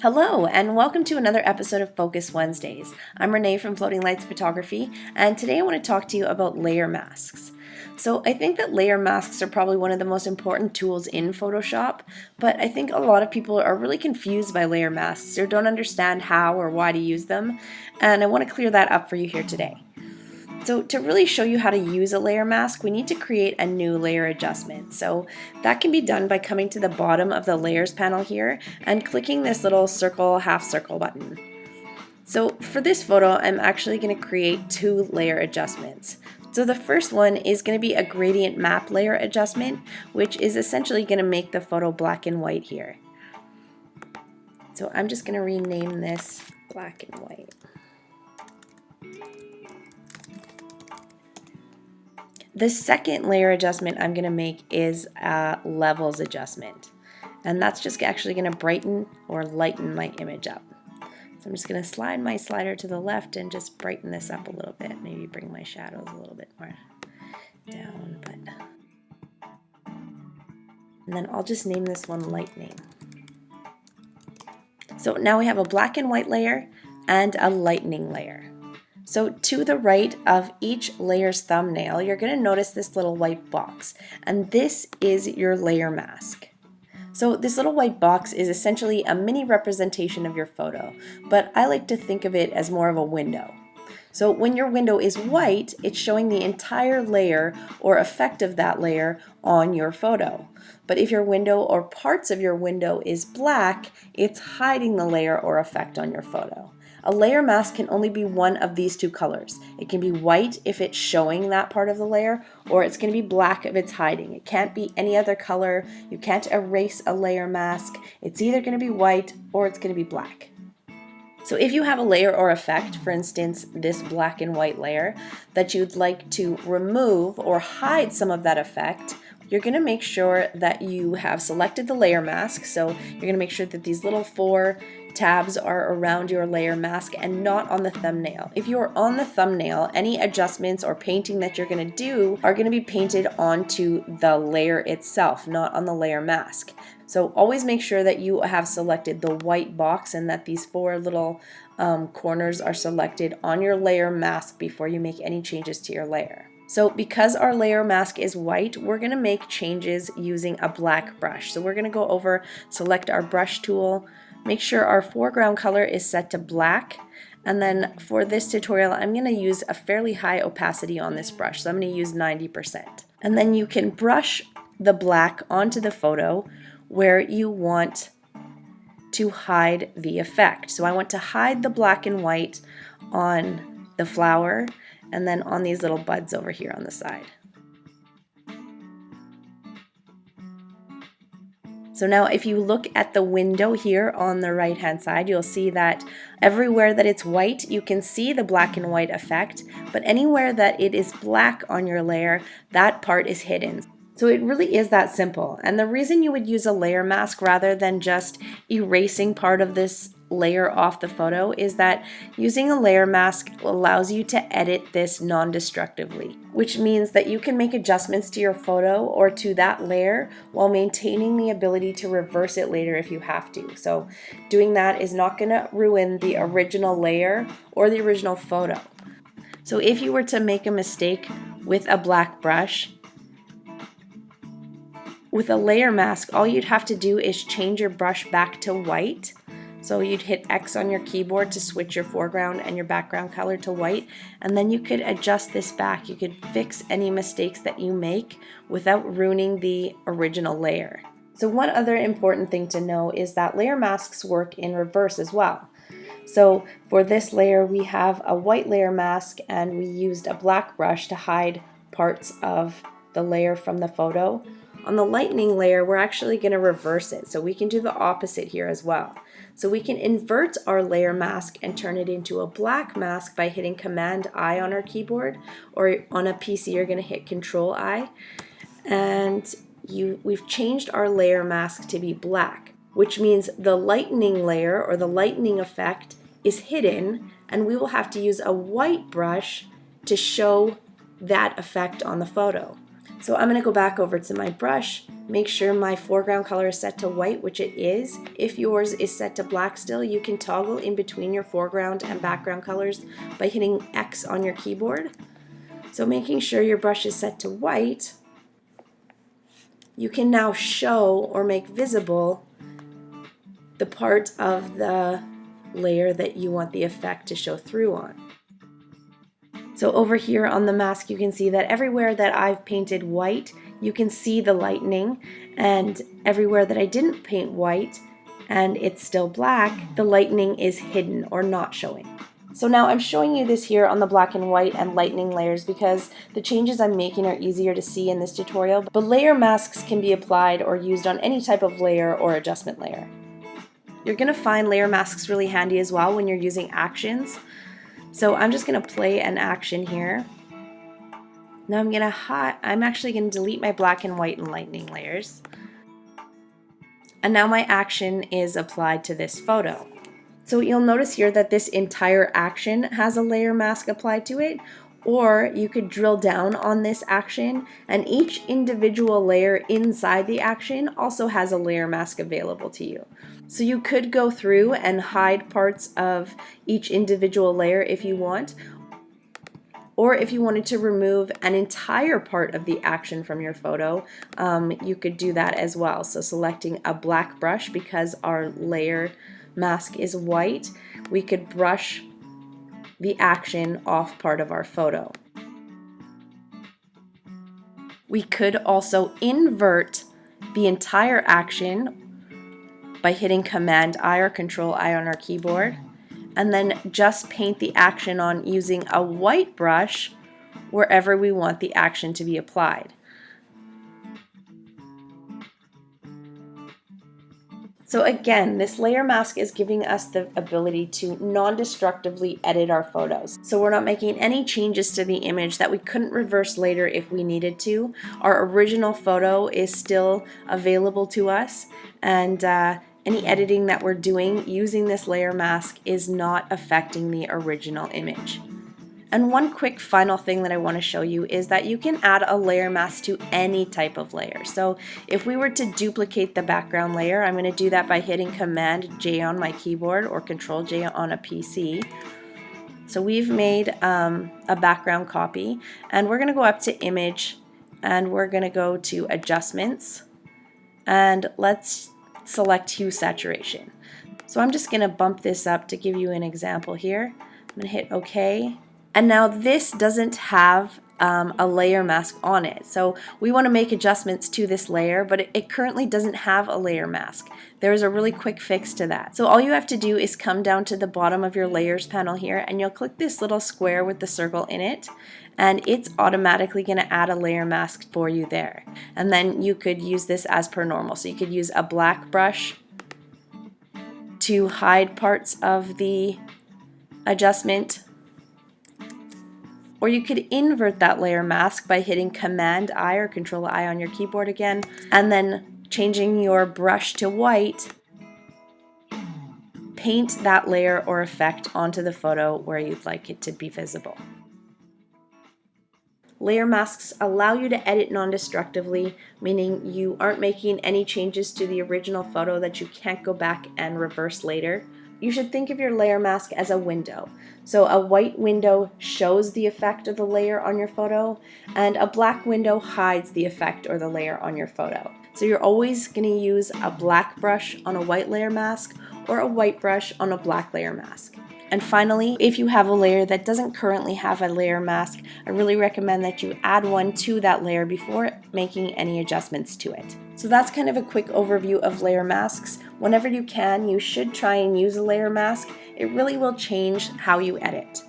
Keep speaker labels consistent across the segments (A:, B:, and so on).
A: Hello, and welcome to another episode of Focus Wednesdays. I'm Renee from Floating Lights Photography, and today I want to talk to you about layer masks. So I think that layer masks are probably one of the most important tools in Photoshop, but I think a lot of people are really confused by layer masks or don't understand how or why to use them, and I want to clear that up for you here today. So to really show you how to use a layer mask, we need to create a new layer adjustment. So that can be done by coming to the bottom of the layers panel here and clicking this little circle, half circle button. So for this photo, I'm actually going to create two layer adjustments. So the first one is going to be a gradient map layer adjustment, which is essentially going to make the photo black and white here. So I'm just going to rename this black and white. The second layer adjustment I'm going to make is a levels adjustment, and that's just actually going to brighten or lighten my image up. So I'm just going to slide my slider to the left and just brighten this up a little bit, maybe bring my shadows a little bit more down, and then I'll just name this one lightning. So now we have a black and white layer and a lightning layer. So to the right of each layer's thumbnail, you're going to notice this little white box, and this is your layer mask. So this little white box is essentially a mini representation of your photo, but I like to think of it as more of a window. So when your window is white, it's showing the entire layer or effect of that layer on your photo. But if your window or parts of your window is black, it's hiding the layer or effect on your photo. A layer mask can only be one of these two colors. It can be white if it's showing that part of the layer, or it's going to be black if it's hiding. It can't be any other color. You can't erase a layer mask. It's either going to be white or it's going to be black. So if you have a layer or effect, for instance, this black and white layer, that you'd like to remove or hide some of that effect, you're going to make sure that you have selected the layer mask. So you're going to make sure that these little 4 tabs are around your layer mask and not on the thumbnail. If you are on the thumbnail, any adjustments or painting that you're going to do are going to be painted onto the layer itself, not on the layer mask. So always make sure that you have selected the white box and that these 4 little corners are selected on your layer mask before you make any changes to your layer. So because our layer mask is white, we're going to make changes using a black brush. So we're going to go over, select our brush tool, make sure our foreground color is set to black, and then for this tutorial I'm going to use a fairly high opacity on this brush, so I'm going to use 90%. And then you can brush the black onto the photo where you want to hide the effect. So I want to hide the black and white on the flower and then on these little buds over here on the side. So now if you look at the window here on the right hand side, you'll see that everywhere that it's white, you can see the black and white effect, but anywhere that it is black on your layer, that part is hidden. So it really is that simple. And the reason you would use a layer mask rather than just erasing part of this layer off the photo is that using a layer mask allows you to edit this non-destructively, which means that you can make adjustments to your photo or to that layer while maintaining the ability to reverse it later if you have to. So doing that is not going to ruin the original layer or the original photo. So if you were to make a mistake with a black brush, with a layer mask, all you'd have to do is change your brush back to white. So you'd hit X on your keyboard to switch your foreground and your background color to white, and then you could adjust this back. You could fix any mistakes that you make without ruining the original layer. So one other important thing to know is that layer masks work in reverse as well. So for this layer, we have a white layer mask and we used a black brush to hide parts of the layer from the photo. On the lightning layer, we're actually going to reverse it. So we can do the opposite here as well. So we can invert our layer mask and turn it into a black mask by hitting Command I on our keyboard, or on a PC you're going to hit Control I. And we've changed our layer mask to be black, which means the lightning layer or the lightning effect is hidden, and we will have to use a white brush to show that effect on the photo. So I'm going to go back over to my brush, make sure my foreground color is set to white, which it is. If yours is set to black still, you can toggle in between your foreground and background colors by hitting X on your keyboard. So making sure your brush is set to white, you can now show or make visible the part of the layer that you want the effect to show through on. So over here on the mask, you can see that everywhere that I've painted white, you can see the lightning, and everywhere that I didn't paint white and it's still black, the lightning is hidden or not showing. So now I'm showing you this here on the black and white and lightning layers because the changes I'm making are easier to see in this tutorial, but layer masks can be applied or used on any type of layer or adjustment layer. You're going to find layer masks really handy as well when you're using actions. So I'm just going to play an action here. Now I'm actually going to delete my black and white and lightning layers. And now my action is applied to this photo. So you'll notice here that this entire action has a layer mask applied to it, or you could drill down on this action and each individual layer inside the action also has a layer mask available to you. So you could go through and hide parts of each individual layer if you want, or if you wanted to remove an entire part of the action from your photo, you could do that as well. So selecting a black brush, because our layer mask is white, we could brush the action off part of our photo. We could also invert the entire action by hitting Command I or Control I on our keyboard, and then just paint the action on using a white brush wherever we want the action to be applied. So again, this layer mask is giving us the ability to non-destructively edit our photos. So we're not making any changes to the image that we couldn't reverse later if we needed to. Our original photo is still available to us, and any editing that we're doing using this layer mask is not affecting the original image. And one quick final thing that I want to show you is that you can add a layer mask to any type of layer. So if we were to duplicate the background layer, I'm going to do that by hitting Command J on my keyboard or Control J on a PC. So we've made a background copy, and we're going to go up to Image, and we're going to go to Adjustments, and let's select Hue Saturation. So I'm just going to bump this up to give you an example here. I'm going to hit OK. And now this doesn't have a layer mask on it. So we want to make adjustments to this layer, but it currently doesn't have a layer mask. There's a really quick fix to that. So all you have to do is come down to the bottom of your layers panel here, and you'll click this little square with the circle in it, and it's automatically going to add a layer mask for you there. And then you could use this as per normal. So you could use a black brush to hide parts of the adjustment, or you could invert that layer mask by hitting Command I or Control I on your keyboard again, and then changing your brush to white, paint that layer or effect onto the photo where you'd like it to be visible. Layer masks allow you to edit non-destructively, meaning you aren't making any changes to the original photo that you can't go back and reverse later. You should think of your layer mask as a window. So a white window shows the effect of the layer on your photo, and a black window hides the effect or the layer on your photo. So you're always going to use a black brush on a white layer mask or a white brush on a black layer mask. And finally, if you have a layer that doesn't currently have a layer mask, I really recommend that you add one to that layer before making any adjustments to it. So that's kind of a quick overview of layer masks. Whenever you can, you should try and use a layer mask. It really will change how you edit.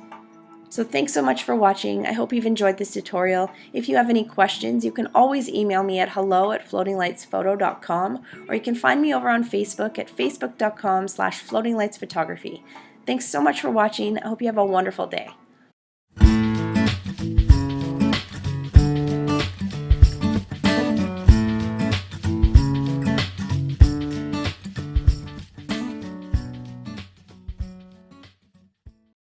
A: So thanks so much for watching. I hope you've enjoyed this tutorial. If you have any questions, you can always email me at hello@floatinglightsphoto.com, or you can find me over on Facebook at facebook.com/floatinglightsphotography. Thanks so much for watching. I hope you have a wonderful day.